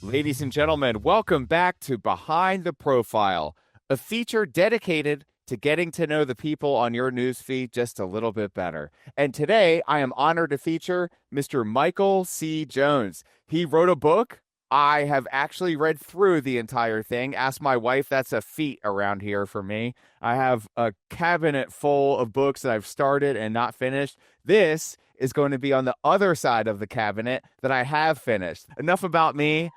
Ladies and gentlemen, welcome back to Behind the Profile, a feature dedicated to getting to know the people on your newsfeed just a little bit better. And today, I am honored to feature Mr. Michael C. Jones. He wrote a book. I have actually read through the entire thing. Ask my wife, that's a feat around here for me. I have a cabinet full of books that I've started and not finished. This is going to be on the other side of the cabinet that I have finished. Enough about me.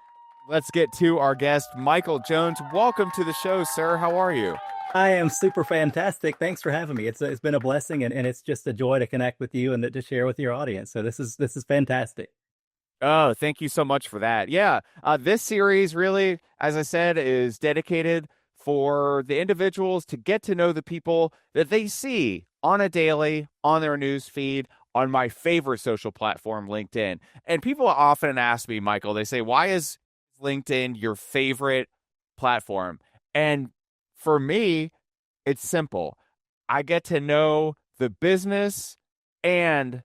Let's get to our guest, Michael Jones. Welcome to the show, sir. How are you? I am super fantastic. Thanks for having me. It's been a blessing and it's just a joy to connect with you and to share with your audience. So this is fantastic. Oh, thank you so much for that. Yeah, this series really, as I said, is dedicated for the individuals to get to know the people that they see on a daily, on their news feed, on my favorite social platform, LinkedIn. And people often ask me, Michael, they say, why is LinkedIn your favorite platform? And for me, it's simple. I get to know the business and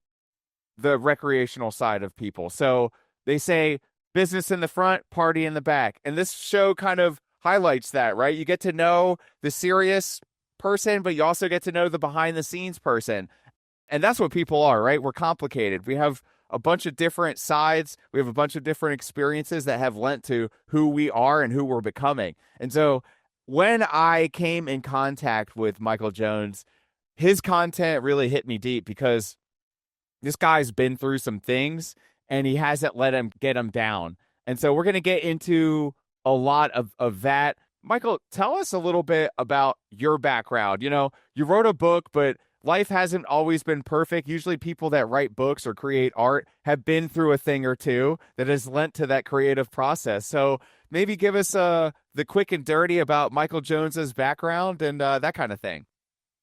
the recreational side of people. So they say business in the front, party in the back. And this show kind of highlights that, right? You get to know the serious person, but you also get to know the behind the scenes person. And that's what people are, right? We're complicated. We have a bunch of different sides. We have a bunch of different experiences that have lent to who we are and who we're becoming. And so when I came in contact with Michael Jones, his content really hit me deep because this guy's been through some things and he hasn't let him get him down. And so we're going to get into a lot of that. Michael, tell us a little bit about your background. You know, you wrote a book, but life hasn't always been perfect. Usually people that write books or create art have been through a thing or two that has lent to that creative process. So maybe give us the quick and dirty about Michael Jones's background and that kind of thing.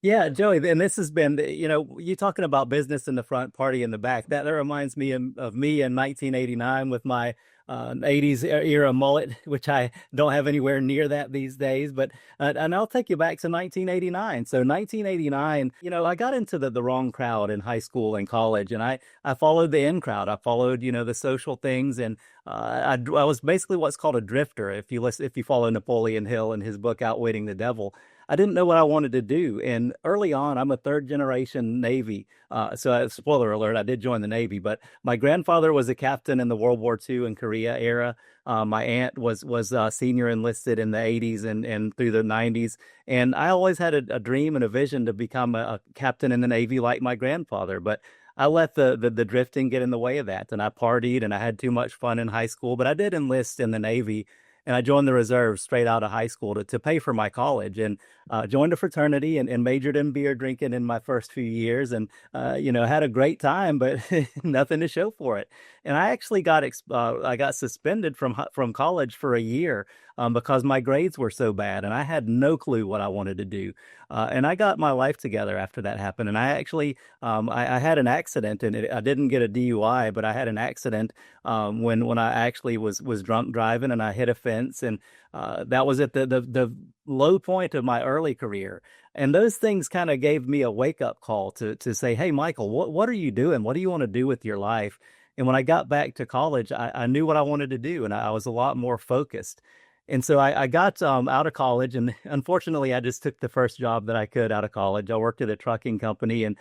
Yeah, Joey, and this has been, you talking about business in the front, party in the back. That reminds me of me in 1989 with my 80s era mullet, which I don't have anywhere near that these days. But and I'll take you back to 1989. So 1989, I got into the wrong crowd in high school and college, and I followed the in crowd. I followed, the social things, and I was basically what's called a drifter. If you follow Napoleon Hill and his book Outwitting the Devil. I didn't know what I wanted to do. And early on, I'm a third generation Navy. Spoiler alert, I did join the Navy, but my grandfather was a captain in the World War II and Korea era. My aunt was senior enlisted in the 80s and through the 90s. And I always had a dream and a vision to become a captain in the Navy like my grandfather. But I let the drifting get in the way of that. And I partied and I had too much fun in high school. But I did enlist in the Navy and I joined the reserves straight out of high school to pay for my college and joined a fraternity and majored in beer drinking in my first few years and had a great time but nothing to show for it. And I actually I got suspended from college for a year because my grades were so bad and I had no clue what I wanted to do. And I got my life together after that happened. And I actually I had an accident and I didn't get a DUI, but I had an accident when I actually was drunk driving and I hit a fence and that was at the low point of my early career. And those things kind of gave me a wake up call to say, hey, Michael, what are you doing? What do you want to do with your life? And when I got back to college, I knew what I wanted to do and I was a lot more focused. And so I got out of college, and unfortunately, I just took the first job that I could out of college. I worked at a trucking company and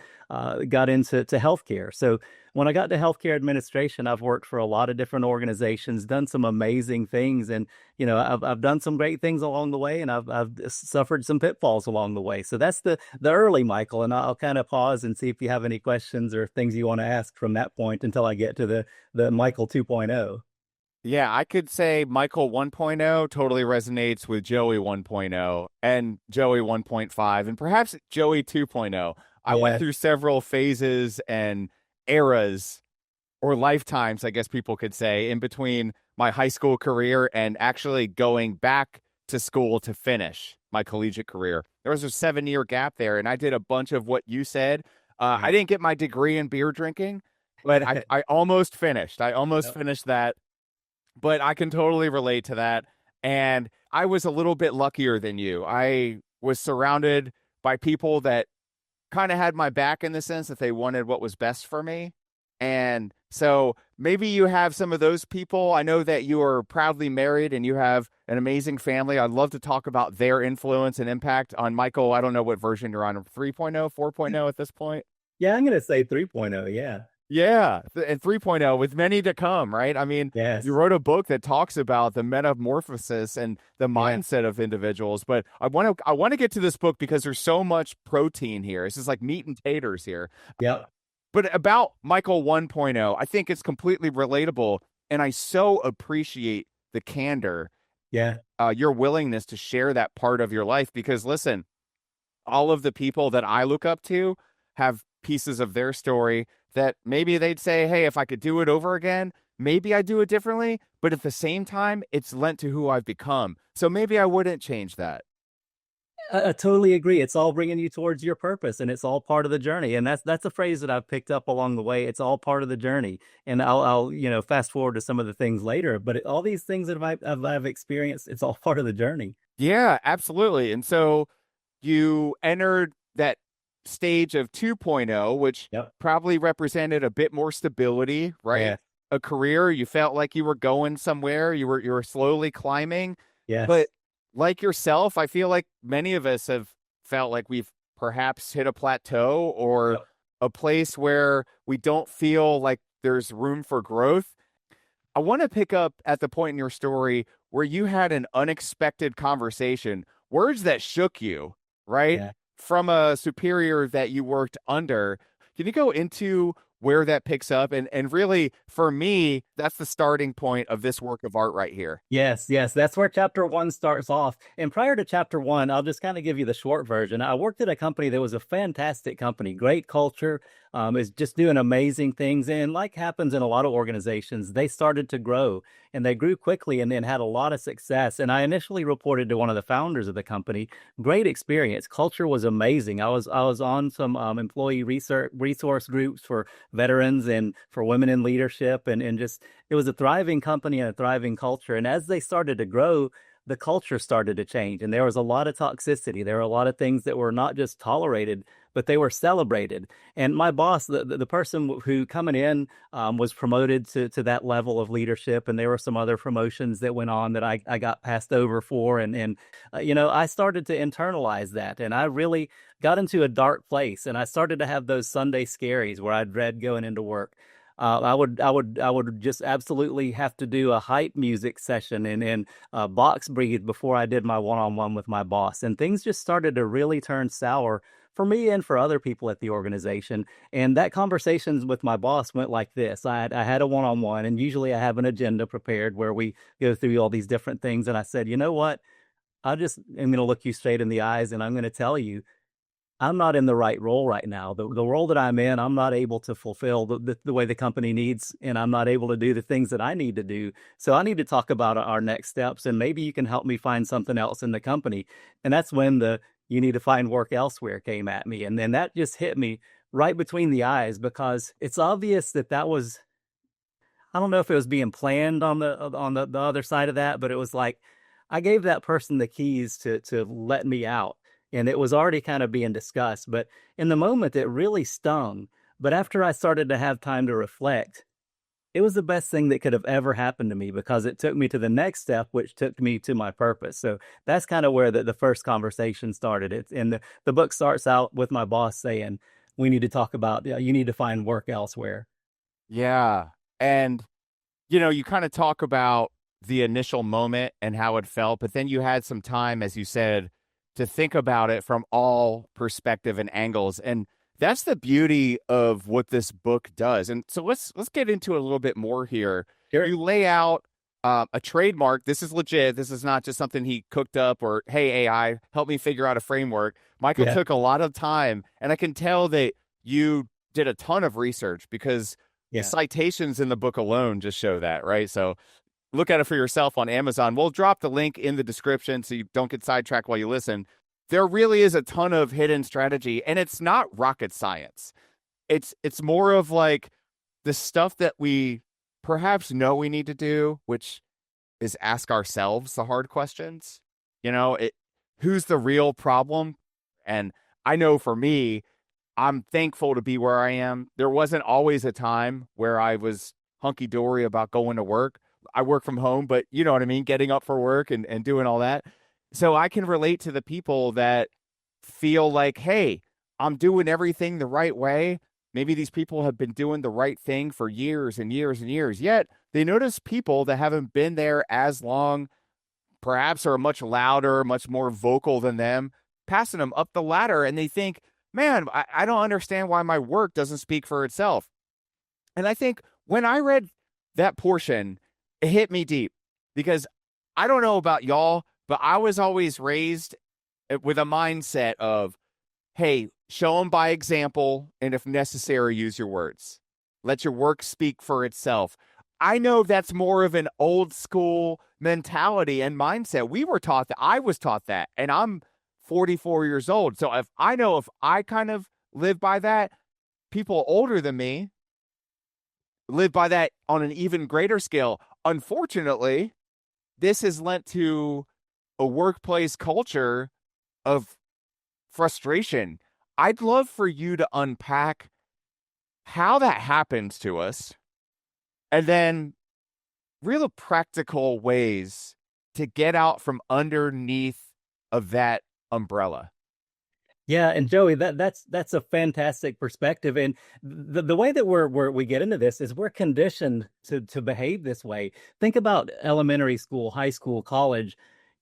got into healthcare. So when I got to healthcare administration, I've worked for a lot of different organizations, done some amazing things, and I've done some great things along the way, and I've suffered some pitfalls along the way. So that's the early Michael, and I'll kind of pause and see if you have any questions or things you want to ask from that point until I get to the Michael 2.0. Yeah, I could say Michael 1.0 totally resonates with Joey 1.0 and Joey 1.5 and perhaps Joey 2.0. I went Yeah. through several phases and eras or lifetimes, I guess people could say, in between my high school career and actually going back to school to finish my collegiate career. There was a 7 year gap there, and I did a bunch of what you said. I didn't get my degree in beer drinking, but I almost finished. I almost Yep. finished that, but I can totally relate to that. And I was a little bit luckier than you. I was surrounded by people that kind of had my back in the sense that they wanted what was best for me. And so maybe you have some of those people. I know that you are proudly married and you have an amazing family. I'd love to talk about their influence and impact on Michael. I don't know what version you're on, 3.0, 4.0 at this point. Yeah, I'm gonna say 3.0. Yeah. Yeah, and 3.0 with many to come, right? I mean, you Yes. wrote a book that talks about the metamorphosis and the Yeah. mindset of individuals, but I want to get to this book because there's so much protein here. It's just like meat and taters here. Yep. But about Michael 1.0, I think it's completely relatable, and I so appreciate the candor, Yeah. your willingness to share that part of your life because listen, all of the people that I look up to have pieces of their story that maybe they'd say, hey, if I could do it over again, maybe I'd do it differently. But at the same time, it's lent to who I've become. So maybe I wouldn't change that. I totally agree. It's all bringing you towards your purpose, and it's all part of the journey. And that's a phrase that I've picked up along the way. It's all part of the journey. And I'll fast forward to some of the things later. But all these things that I've experienced, it's all part of the journey. Yeah, absolutely. And so you entered that stage of 2.0, which Yep. probably represented a bit more stability, right? Yeah. A career, you felt like you were going somewhere, you were slowly climbing. But Yes. like yourself, I feel like many of us have felt like we've perhaps hit a plateau or Yep. a place where we don't feel like there's room for growth. I want to pick up at the point in your story where you had an unexpected conversation, words that shook you, right? Yeah. From a superior that you worked under. Can you go into where that picks up? And really, for me, that's the starting point of this work of art right here. Yes, yes, that's where chapter one starts off. And prior to chapter one, I'll just kind of give you the short version. I worked at a company that was a fantastic company, great culture, is just doing amazing things. And like happens in a lot of organizations, they started to grow and they grew quickly and then had a lot of success. And I initially reported to one of the founders of the company. Great experience. Culture was amazing. I was on some employee resource groups for veterans and for women in leadership and just it was a thriving company and a thriving culture. And as they started to grow, the culture started to change. And there was a lot of toxicity. There were a lot of things that were not just tolerated, but they were celebrated. And my boss, the person who coming in was promoted to that level of leadership. And there were some other promotions that went on that I got passed over for. And I started to internalize that. And I really got into a dark place. And I started to have those Sunday scaries where I dread going into work. I would just absolutely have to do a hype music session and box breathe before I did my one-on-one with my boss. And things just started to really turn sour for me and for other people at the organization. And that conversations with my boss went like this. I had a one-on-one, and usually I have an agenda prepared where we go through all these different things. And I said, you know what? I just am going to look you straight in the eyes and I'm going to tell you I'm not in the right role right now. The role that I'm in, I'm not able to fulfill the way the company needs, and I'm not able to do the things that I need to do. So I need to talk about our next steps, and maybe you can help me find something else in the company. And that's when the you need to find work elsewhere came at me. And then that just hit me right between the eyes because it's obvious that that was, I don't know if it was being planned on the other side of that, but it was like I gave that person the keys to let me out, and it was already kind of being discussed. But in the moment, it really stung. But after I started to have time to reflect, it was the best thing that could have ever happened to me because it took me to the next step, which took me to my purpose. So that's kind of where the first conversation started. It's and the book starts out with my boss saying, "We need to talk about you need to find work elsewhere." Yeah. And, you kind of talk about the initial moment and how it felt, but then you had some time, as you said, to think about it from all perspective and angles. And that's the beauty of what this book does. And so let's get into it a little bit more here. Sure. You lay out a trademark. This is legit. This is not just something he cooked up or, hey, AI, help me figure out a framework. Michael Yeah. took a lot of time, and I can tell that you did a ton of research because the Yeah. citations in the book alone just show that, right? So look at it for yourself on Amazon. We'll drop the link in the description so you don't get sidetracked while you listen. There really is a ton of hidden strategy, and it's not rocket science. It's more of like the stuff that we perhaps know we need to do, which is ask ourselves the hard questions. Who's the real problem? And I know for me, I'm thankful to be where I am. There wasn't always a time where I was hunky dory about going to work. I work from home, but you know what I mean? Getting up for work and doing all that. So I can relate to the people that feel like, hey, I'm doing everything the right way. Maybe these people have been doing the right thing for years and years and years. Yet they notice people that haven't been there as long, perhaps are much louder, much more vocal than them, passing them up the ladder. And they think, man, I don't understand why my work doesn't speak for itself. And I think when I read that portion, it hit me deep because I don't know about y'all, but I was always raised with a mindset of, hey, show them by example, and if necessary, use your words. Let your work speak for itself. I know that's more of an old school mentality and mindset. We were taught that. I was taught that, and I'm 44 years old. So if I kind of live by that, people older than me live by that on an even greater scale. Unfortunately, this has led to a workplace culture of frustration. I'd love for you to unpack how that happens to us and then real practical ways to get out from underneath of that umbrella. Yeah, and Joey, that's a fantastic perspective. And the way that we get into this is we're conditioned to behave this way. Think about elementary school, high school, college.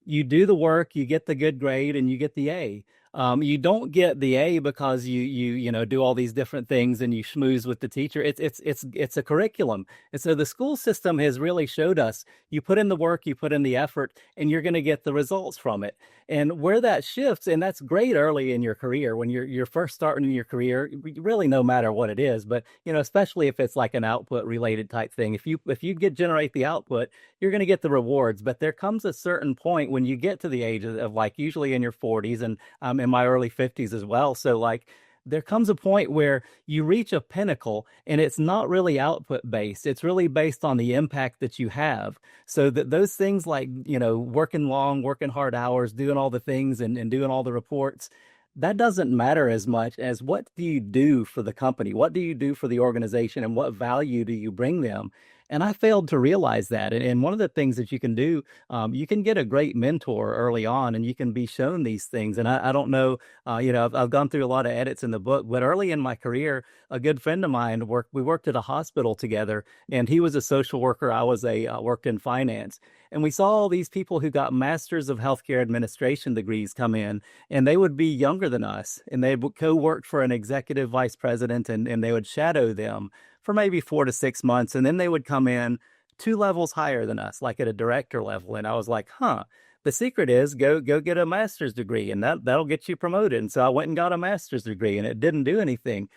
You do the work, you get the good grade, and you get the A. You don't get the A because you do all these different things and you schmooze with the teacher. It's a curriculum, and so the school system has really showed us you put in the work, you put in the effort, and you're going to get the results from it. And where that shifts, and that's great early in your career when you're first starting in your career, really no matter what it is, but especially if it's like an output related type thing. If you generate the output, you're going to get the rewards. But there comes a certain point when you get to the age of like usually in your 40s and in my early 50s as well. So like there comes a point where you reach a pinnacle and it's not really output based. It's really based on the impact that you have. So that those things like, working long, working hard hours, doing all the things and doing all the reports, that doesn't matter as much as what do you do for the company? What do you do for the organization and what value do you bring them? And I failed to realize that. And one of the things that you can do, you can get a great mentor early on and you can be shown these things. And I don't know, I've gone through a lot of edits in the book, but early in my career, a good friend of mine we worked at a hospital together and he was a social worker. I worked in finance. And we saw all these people who got masters of healthcare administration degrees come in, and they would be younger than us, and they co-worked for an executive vice president, and they would shadow them for maybe 4 to 6 months, and then they would come in 2 levels higher than us, like at a director level. And I was like, huh. The secret is go get a master's degree, and that'll get you promoted. And so I went and got a master's degree, and it didn't do anything.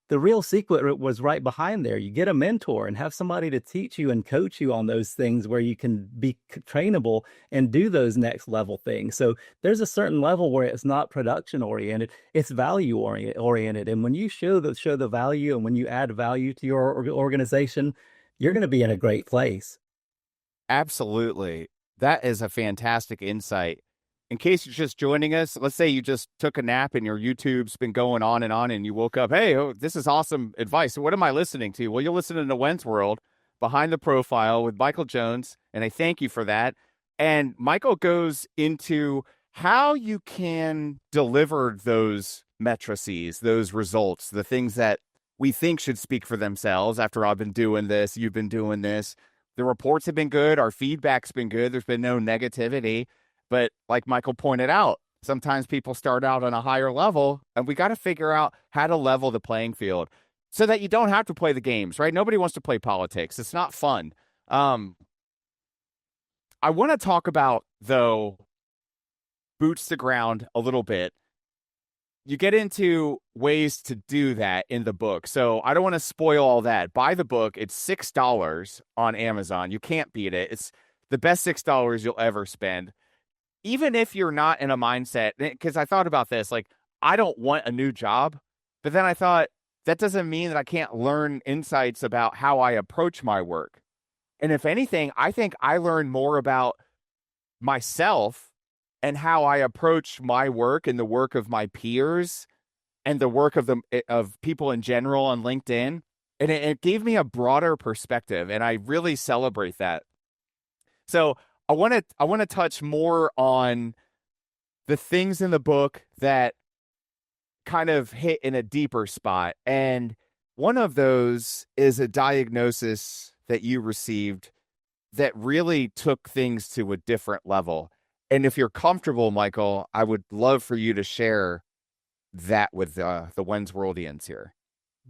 The real secret was right behind there. You get a mentor and have somebody to teach you and coach you on those things where you can be trainable and do those next level things. So there's a certain level where it's not production oriented, it's value oriented. And when you show the value and when you add value to your organization, you're going to be in a great place. Absolutely. That is a fantastic insight. In case you're just joining us, let's say you just took a nap and your YouTube's been going on and you woke up, hey, this is awesome advice. So what am I listening to? Well, you're listening to Wentz World, Behind the Profile with Michael Jones, and I thank you for that. And Michael goes into how you can deliver those matrices, those results, the things that we think should speak for themselves after I've been doing this, you've been doing this. The reports have been good. Our feedback's been good. There's been no negativity. But like Michael pointed out, sometimes people start out on a higher level, and we got to figure out how to level the playing field so that you don't have to play the games, right? Nobody wants to play politics. It's not fun. I want to talk about, though, boots to ground a little bit. You get into ways to do that in the book. So I don't want to spoil all that. Buy the book. It's $6 on Amazon. You can't beat it. It's the best $6 you'll ever spend. Even if you're not in a mindset, because I thought about this, like, I don't want a new job, but then I thought that doesn't mean that I can't learn insights about how I approach my work. And if anything, I think I learn more about myself and how I approach my work and the work of my peers and the work of people in general on LinkedIn, and it gave me a broader perspective, and I really celebrate that. So I want to touch more on the things in the book that kind of hit in a deeper spot. And one of those is a diagnosis that you received that really took things to a different level. And if you're comfortable, Michael, I would love for you to share that with the Wens Worldians here.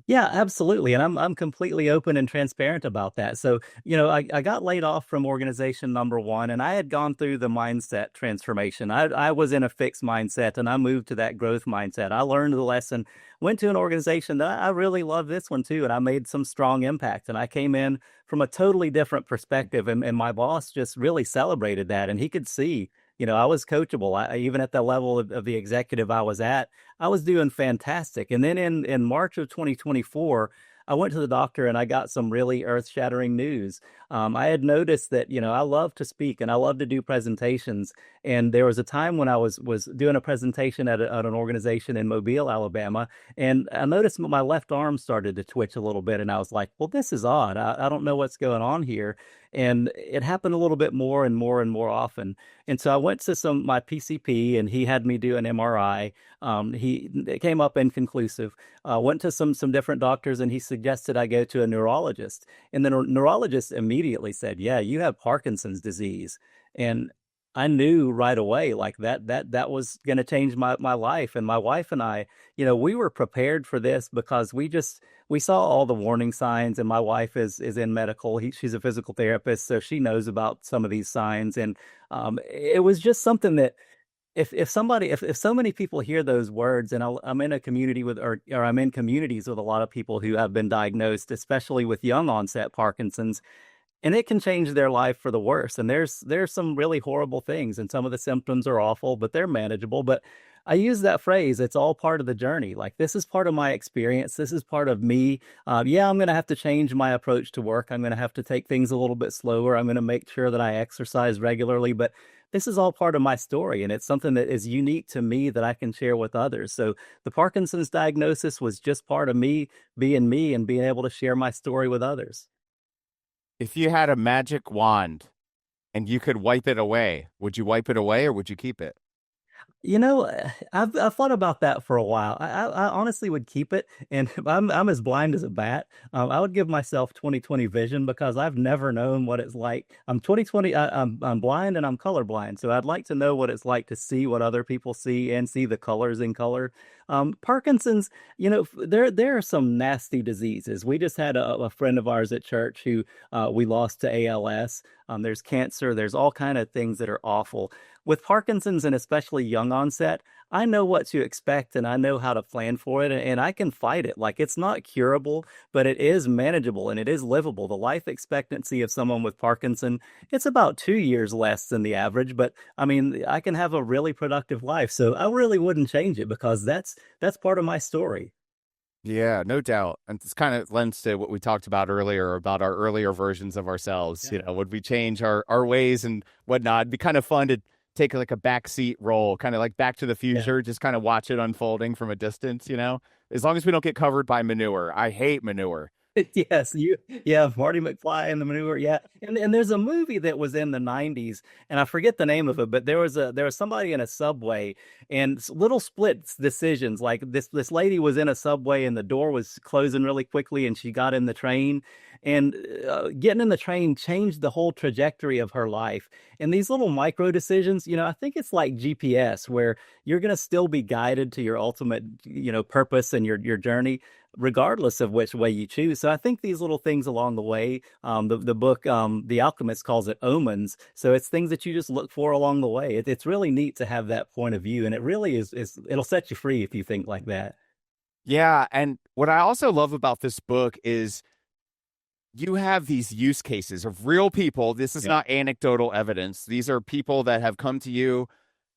Yeah, absolutely. And I'm completely open and transparent about that. So, I got laid off from organization number one, and I had gone through the mindset transformation. I was in a fixed mindset and I moved to that growth mindset. I learned the lesson, went to an organization that I really love this one too, and I made some strong impact. And I came in from a totally different perspective, and my boss just really celebrated that. And he could see, I was coachable. Even at the level of the executive I was at, I was doing fantastic. And then in March of 2024, I went to the doctor and I got some really earth-shattering news. I had noticed that, I love to speak and I love to do presentations. And there was a time when I was doing a presentation at an organization in Mobile, Alabama, and I noticed my left arm started to twitch a little bit. And I was like, well, this is odd. I don't know what's going on here. And it happened a little bit more and more and more often. And so I went to my PCP and he had me do an MRI. It came up inconclusive. Went to some different doctors and he suggested I go to a neurologist. And the neurologist immediately said, "Yeah, you have Parkinson's disease." And I knew right away, like that was going to change my life. And my wife and I, we were prepared for this because we saw all the warning signs. And my wife is in medical. She's a physical therapist, so she knows about some of these signs. And it was just something that if so many people hear those words, and I'm in a community or I'm in communities with a lot of people who have been diagnosed, especially with young onset Parkinson's, and it can change their life for the worse. And there's some really horrible things, and some of the symptoms are awful, but they're manageable. But I use that phrase, it's all part of the journey. Like, this is part of my experience. This is part of me. Yeah, I'm going to have to change my approach to work. I'm going to have to take things a little bit slower. I'm going to make sure that I exercise regularly. But this is all part of my story, and it's something that is unique to me that I can share with others. So the Parkinson's diagnosis was just part of me and being able to share my story with others. If you had a magic wand and you could wipe it away, would you wipe it away or would you keep it? I've thought about that for a while. I honestly would keep it, and I'm as blind as a bat. I would give myself 20/20 vision because I've never known what it's like. I'm 20/20. I'm blind and I'm colorblind, so I'd like to know what it's like to see what other people see and see the colors in color. Parkinson's, there are some nasty diseases. We just had a friend of ours at church who we lost to ALS. There's cancer. There's all kind of things that are awful with Parkinson's, and especially young onset. I know what to expect and I know how to plan for it, and I can fight it. Like, it's not curable, but it is manageable and it is livable. The life expectancy of someone with Parkinson, it's about 2 years less than the average, but I mean, I can have a really productive life. So I really wouldn't change it because that's part of my story. Yeah, no doubt. And this kind of lends to what we talked about earlier about our earlier versions of ourselves. Yeah. Would we change our ways and whatnot? It'd be kind of fun to take like a backseat role, kind of like Back to the Yeah. Future, just kind of watch it unfolding from a distance. As long as we don't get covered by manure. I hate manure. Yes, yeah, Marty McFly and the manure, yeah. And there's a movie that was in the 90s, and I forget the name of it, but there was somebody in a subway, and little split decisions. Like, this lady was in a subway and the door was closing really quickly, and she got in the train, and getting in the train changed the whole trajectory of her life. And these little micro decisions, I think it's like GPS, where you're going to still be guided to your ultimate, purpose and your journey, regardless of which way you choose. So I think these little things along the way, the book, The Alchemist calls it omens. So it's things that you just look for along the way. It's really neat to have that point of view, and it really is it'll set you free if you think like that. Yeah, and what I also love about this book is you have these use cases of real people. This is Yeah. not anecdotal evidence. These are people that have come to you.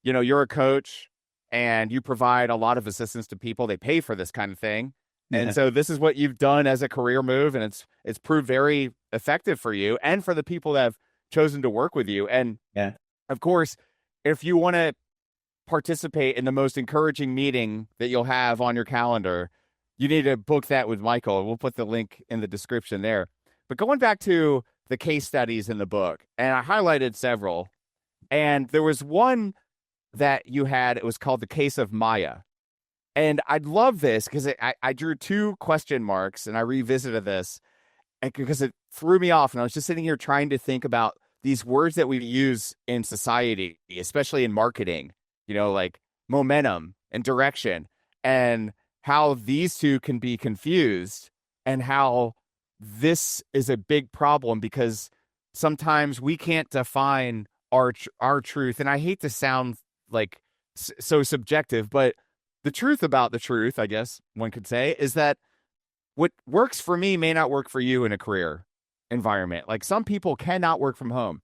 You're a coach and you provide a lot of assistance to people. They pay for this kind of thing. And Yeah. so this is what you've done as a career move, and it's proved very effective for you and for the people that have chosen to work with you. And Yeah. of course, if you want to participate in the most encouraging meeting that you'll have on your calendar, you need to book that with Michael. We'll put the link in the description there. But going back to the case studies in the book, and I highlighted several, and there was one that you had, it was called the case of Maya. And I love this because I drew two question marks and I revisited this because it threw me off. And I was just sitting here trying to think about these words that we use in society, especially in marketing, like momentum and direction, and how these two can be confused, and how this is a big problem because sometimes we can't define our truth. And I hate to sound like so subjective, but the truth about the truth, I guess one could say, is that what works for me may not work for you in a career environment. Like some people cannot work from home.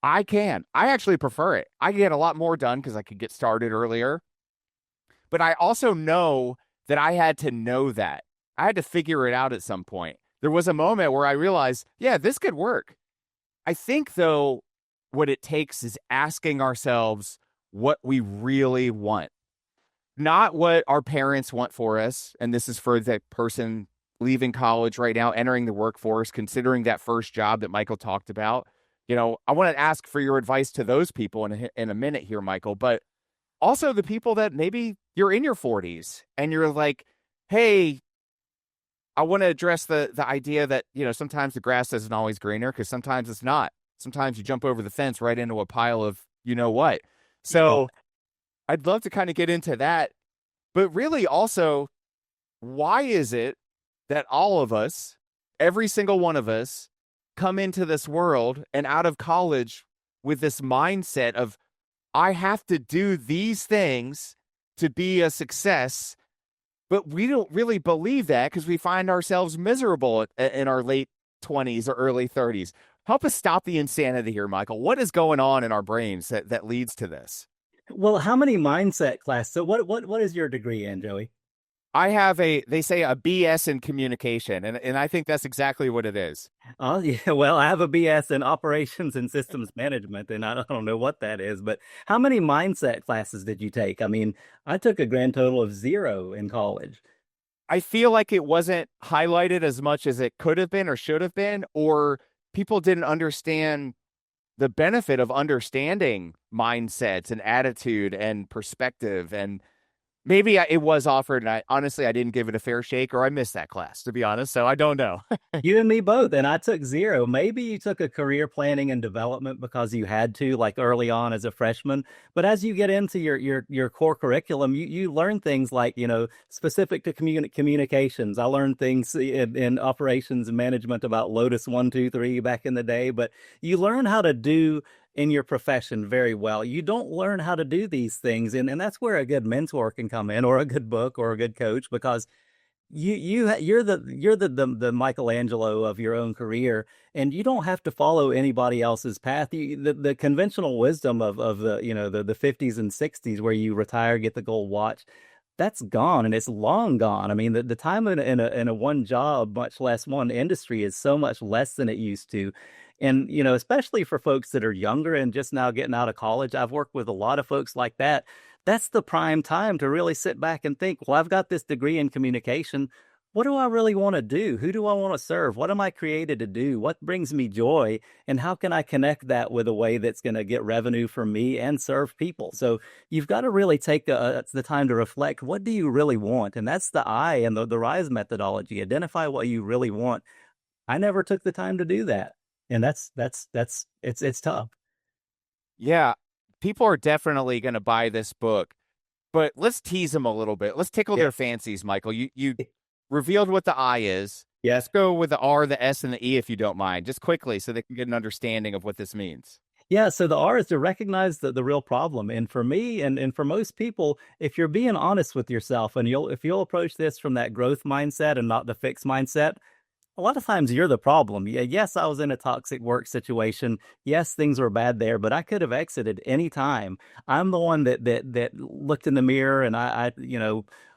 I can. I actually prefer it. I get a lot more done because I could get started earlier. But I also know that I had to know that. I had to figure it out at some point. There was a moment where I realized, yeah, this could work. I think, though, what it takes is asking ourselves what we really want. Not what our parents want for us. And this is for the person leaving college right now, entering the workforce, considering that first job that Michael talked about. I want to ask for your advice to those people in a minute here, Michael, but also the people that maybe you're in your 40s and you're like, hey, I want to address the idea that, sometimes the grass isn't always greener because sometimes it's not. Sometimes you jump over the fence right into a pile of what. So I'd love to kind of get into that. But really also, why is it that all of us, every single one of us, come into this world and out of college with this mindset of, I have to do these things to be a success, but we don't really believe that because we find ourselves miserable in our late 20s or early 30s. Help us stop the insanity here, Michael. What is going on in our brains that leads to this? Well, how many mindset class? So what is your degree in, Joey? I have they say a BS in communication, and I think that's exactly what it is. Oh, yeah. Well, I have a BS in operations and systems management, and I don't know what that is, but how many mindset classes did you take? I mean, I took a grand total of 0 in college. I feel like it wasn't highlighted as much as it could have been or should have been, or people didn't understand the benefit of understanding mindsets and attitude and perspective. And maybe it was offered, and I didn't give it a fair shake, or I missed that class, to be honest. So I don't know. You and me both, and I took 0. Maybe you took a career planning and development because you had to, like early on as a freshman. But as you get into your core curriculum, you learn things like, specific to communications. I learned things in operations and management about Lotus 1, 2, 3 back in the day. But you learn how to do in your profession very well. You don't learn how to do these things, and that's where a good mentor can come in, or a good book, or a good coach, because you're the Michelangelo of your own career, and you don't have to follow anybody else's path. The conventional wisdom of the 50s and 60s, where you retire, get the gold watch, that's gone, and it's long gone. I mean, the time in a one job, much less one industry, is so much less than it used to. And, especially for folks that are younger and just now getting out of college, I've worked with a lot of folks like that. That's the prime time to really sit back and think, well, I've got this degree in communication. What do I really want to do? Who do I want to serve? What am I created to do? What brings me joy? And how can I connect that with a way that's going to get revenue for me and serve people? So you've got to really take the time to reflect. What do you really want? And that's the I and the RISE methodology. Identify what you really want. I never took the time to do that. And it's tough. Yeah, people are definitely going to buy this book, but let's tease them a little bit. Let's tickle their fancies, Michael. You revealed what the I is. Yeah. Let's go with the R, the S, and the E, if you don't mind, just quickly, so they can get an understanding of what this means. Yeah, so the R is to recognize the real problem. And for me and for most people, if you're being honest with yourself, and if you'll approach this from that growth mindset and not the fixed mindset, a lot of times you're the problem. Yeah, yes, I was in a toxic work situation. Yes, things were bad there, but I could have exited any time. I'm the one that looked in the mirror, and I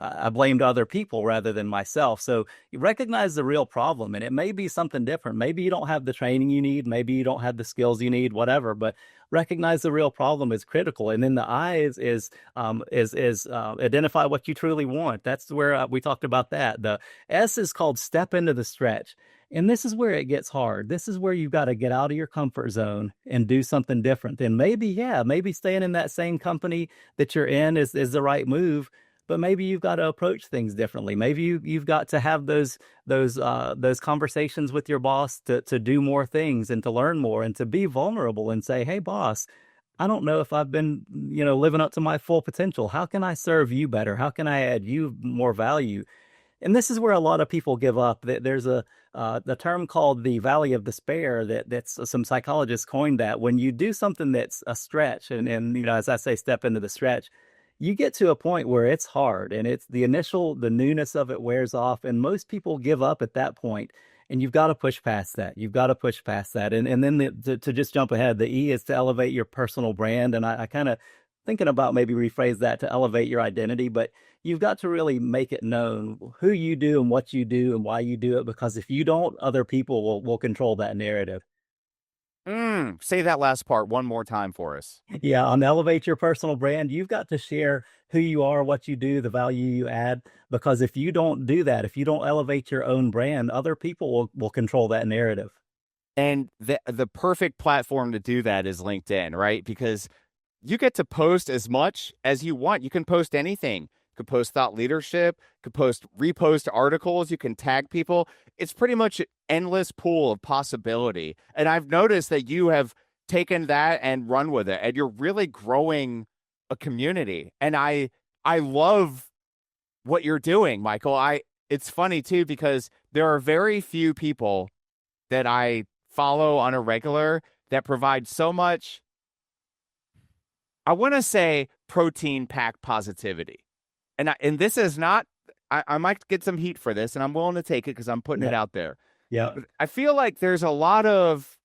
I blamed other people rather than myself. So you recognize the real problem, and it may be something different. Maybe you don't have the training you need, maybe you don't have the skills you need, whatever. But recognize the real problem is critical. And then the I is identify what you truly want. That's where we talked about that. The S is called step into the stretch. And this is where it gets hard. This is where you've got to get out of your comfort zone and do something different. And maybe, yeah, maybe staying in that same company that you're in is the right move. But maybe you've got to approach things differently. Maybe you've got to have those conversations with your boss to do more things and to learn more and to be vulnerable and say, "Hey, boss, I don't know if I've been, living up to my full potential. How can I serve you better? How can I add you more value?" And this is where a lot of people give up. There's the term called the Valley of Despair that's some psychologists coined that. When you do something that's a stretch, and as I say, step into the stretch, you get to a point where it's hard, and it's the newness of it wears off, and most people give up at that point. And you've got to push past that. You've got to push past that. And then to just jump ahead, the E is to elevate your personal brand. And I kind of thinking about maybe rephrase that to elevate your identity, but you've got to really make it known who you do and what you do and why you do it, because if you don't, other people will control that narrative. Say that last part one more time for us. Yeah, on elevate your personal brand, you've got to share who you are, what you do, the value you add, because if you don't do that, if you don't elevate your own brand, other people will control that narrative. And the perfect platform to do that is LinkedIn, right? Because you get to post as much as you want. You can post anything. You could post thought leadership, you could repost articles, you can tag people. It's pretty much an endless pool of possibility. And I've noticed that you have taken that and run with it, and you're really growing a community. And I love what you're doing, Michael. It's funny too, because there are very few people that I follow on a regular that provide so much, I want to say, protein packed positivity. And this is not, I might get some heat for this, and I'm willing to take it because I'm putting it out there. Yeah. But I feel like there's a lot of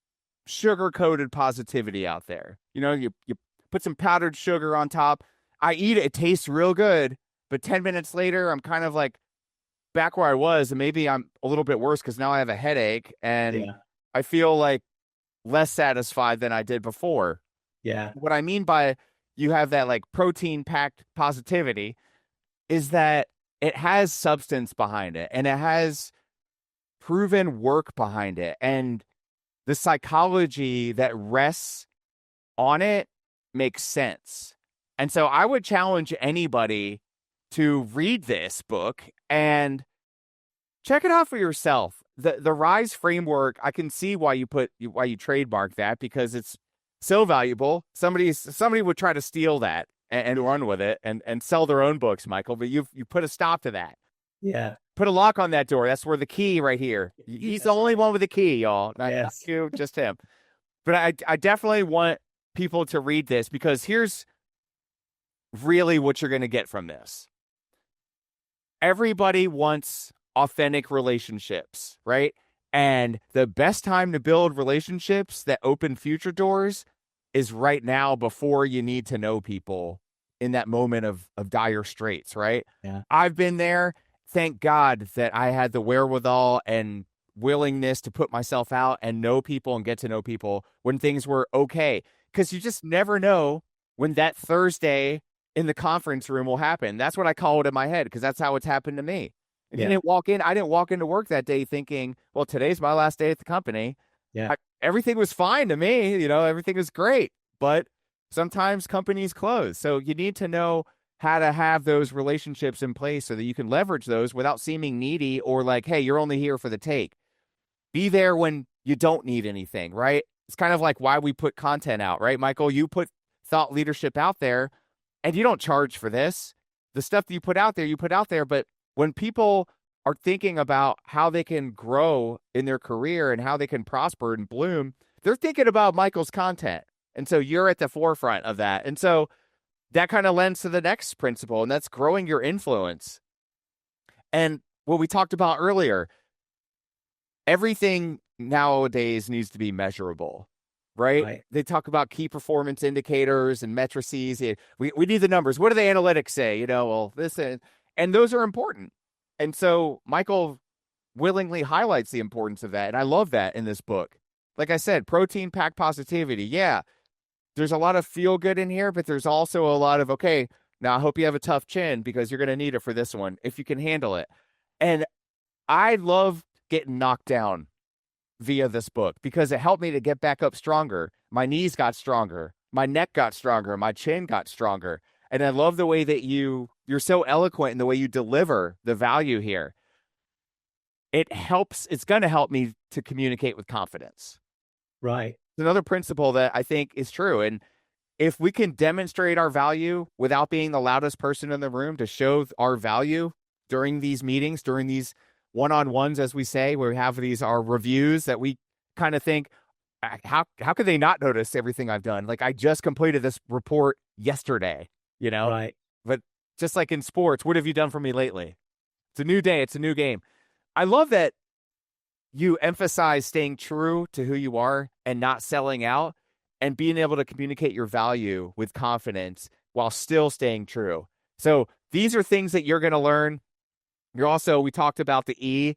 sugar-coated positivity out there. You put some powdered sugar on top. I eat it. It tastes real good. But 10 minutes later, I'm kind of like back where I was. And maybe I'm a little bit worse because now I have a headache. And I feel like less satisfied than I did before. Yeah. What I mean by you have that like protein-packed positivity is that it has substance behind it, and it has proven work behind it. And the psychology that rests on it makes sense. And so I would challenge anybody to read this book and check it out for yourself. The RISE framework, I can see why you trademark that, because it's so valuable. Somebody would try to steal that and run with it and sell their own books, Michael, but you put a stop to that. Yeah. Put a lock on that door. That's where the key right here. He's the only one with the key, y'all. Not you, just him. But I definitely want people to read this, because here's really what you're going to get from this. Everybody wants authentic relationships, right? And the best time to build relationships that open future doors is right now, before you need to know people in that moment of dire straits, right? Yeah. I've been there. Thank God that I had the wherewithal and willingness to put myself out and know people and get to know people when things were okay. Because you just never know when that Thursday in the conference room will happen. That's what I call it in my head, because that's how it's happened to me. And I didn't walk into work that day thinking, well, today's my last day at the company. Yeah. Everything was fine to me. Everything was great. But sometimes companies close. So you need to know how to have those relationships in place so that you can leverage those without seeming needy or like, hey, you're only here for the take. Be there when you don't need anything, right? It's kind of like why we put content out, right, Michael? You put thought leadership out there, and you don't charge for this. The stuff that you put out there, but when people are thinking about how they can grow in their career and how they can prosper and bloom, they're thinking about Michael's content. And so you're at the forefront of that. And so that kind of lends to the next principle, and that's growing your influence. And what we talked about earlier, everything nowadays needs to be measurable, right? They talk about key performance indicators and matrices. We need the numbers. What do the analytics say? Well, this And those are important. And so Michael willingly highlights the importance of that. And I love that in this book. Like I said, protein packed positivity. Yeah, there's a lot of feel good in here, but there's also a lot of, okay, now I hope you have a tough chin because you're going to need it for this one if you can handle it. And I love getting knocked down via this book because it helped me to get back up stronger. My knees got stronger. My neck got stronger. My chin got stronger. And I love the way that you're so eloquent in the way you deliver the value here. It's going to help me to communicate with confidence. Right. It's another principle that I think is true. And if we can demonstrate our value without being the loudest person in the room to show our value during these meetings, during these one-on-ones, as we say, where we have our reviews that we kind of think, how could they not notice everything I've done? Like, I just completed this report yesterday, Right. But just like in sports, what have you done for me lately? It's a new day. It's a new game. I love that you emphasize staying true to who you are and not selling out and being able to communicate your value with confidence while still staying true. So these are things that you're going to learn. We talked about the E,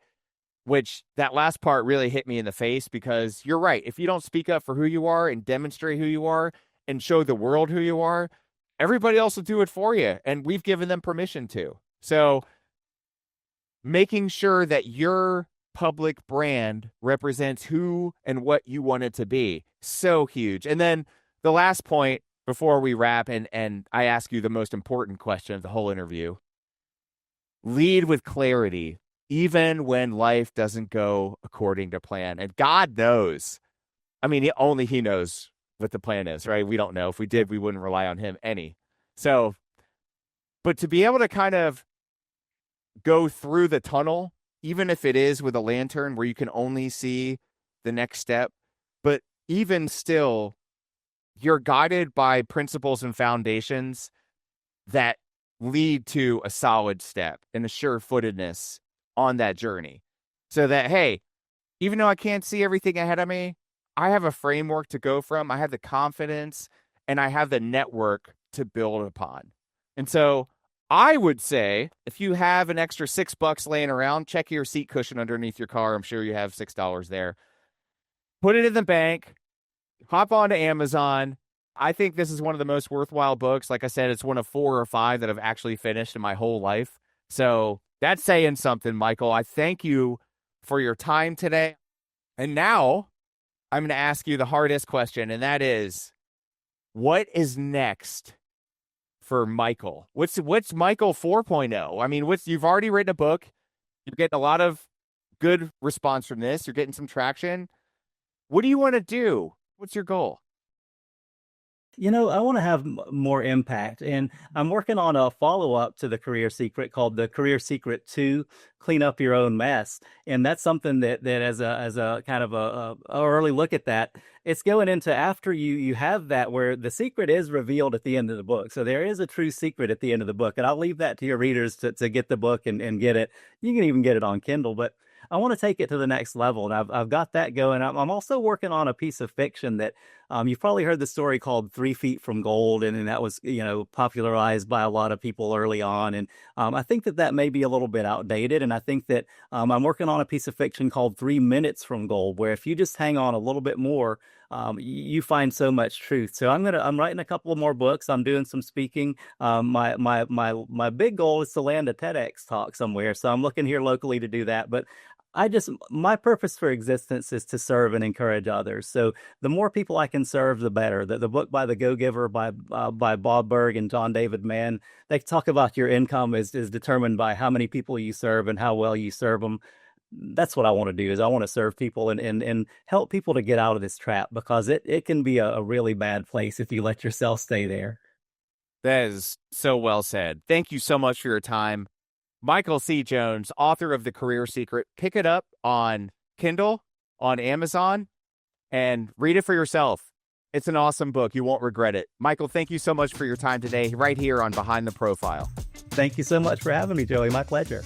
which that last part really hit me in the face because you're right. If you don't speak up for who you are and demonstrate who you are and show the world who you are, everybody else will do it for you. And we've given them permission to. So making sure that your public brand represents who and what you want it to be. So huge. And then the last point before we wrap, and I ask you the most important question of the whole interview. Lead with clarity, even when life doesn't go according to plan. And God knows. I mean, only he knows what the plan is, right? We don't know. If we did, we wouldn't rely on him any. So, but to be able to kind of go through the tunnel, even if it is with a lantern where you can only see the next step, but even still, you're guided by principles and foundations that lead to a solid step and a sure-footedness on that journey. So that, hey, even though I can't see everything ahead of me, I have a framework to go from. I have the confidence and I have the network to build upon. And so I would say if you have an extra $6 laying around, check your seat cushion underneath your car. I'm sure you have $6 there. Put it in the bank, hop onto Amazon. I think this is one of the most worthwhile books. Like I said, it's one of 4 or 5 that I've actually finished in my whole life. So that's saying something, Michael. I thank you for your time today. And now I'm going to ask you the hardest question, and that is, what is next for Michael? What's Michael 4.0? I mean, you've already written a book. You're getting a lot of good response from this. You're getting some traction. What do you want to do? What's your goal? I want to have more impact, and I'm working on a follow-up to the Career Secret called the Career Secret 2, Clean Up Your Own Mess. And that's something that as a kind of a early look at that, it's going into after you have that, where the secret is revealed at the end of the book. So there is a true secret at the end of the book, and I'll leave that to your readers to get the book and get it. You can even get it on Kindle, but I want to take it to the next level, and I've got that going. I'm also working on a piece of fiction that you've probably heard the story called 3 Feet from Gold, and that was popularized by a lot of people early on. And I think that may be a little bit outdated, and I think that I'm working on a piece of fiction called 3 Minutes from Gold, where if you just hang on a little bit more, you find so much truth. So I'm writing a couple of more books. I'm doing some speaking. My big goal is to land a TEDx talk somewhere. So I'm looking here locally to do that. But my purpose for existence is to serve and encourage others. So the more people I can serve, the better. The book by The Go-Giver by Bob Burg and John David Mann, they talk about your income is determined by how many people you serve and how well you serve them. That's what I want to do, is I want to serve people and help people to get out of this trap, because it can be a really bad place if you let yourself stay there. That is so well said. Thank you so much for your time. Michael C. Jones, author of The Career Secret. Pick it up on Kindle, on Amazon, and read it for yourself. It's an awesome book. You won't regret it. Michael, thank you so much for your time today, right here on Behind the Profile. Thank you so much for having me, Joey. My pleasure.